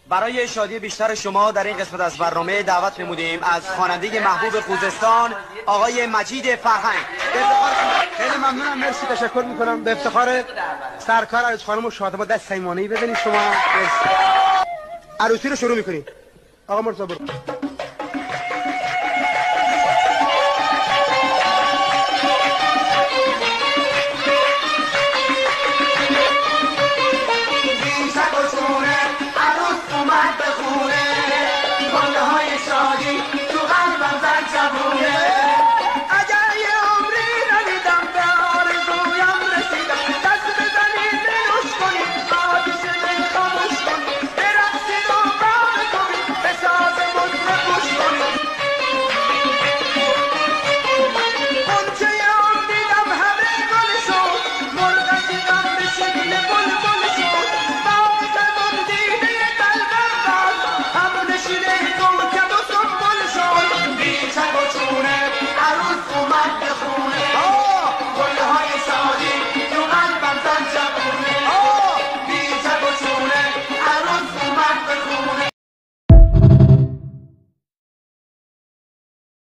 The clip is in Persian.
برای شادی بیشتر شما در این قسمت از برنامه دعوت نمودیم از خواننده محبوب خوزستان آقای مجید فرهنگ. خیلی ممنونم، مرسی، تشکر میکنم. به افتخار سرکار عروس خانم و شادما دست سیمانه‌ای بزنید شما. مرسی. عروسی رو شروع میکنیم. آقا مرتضی برو.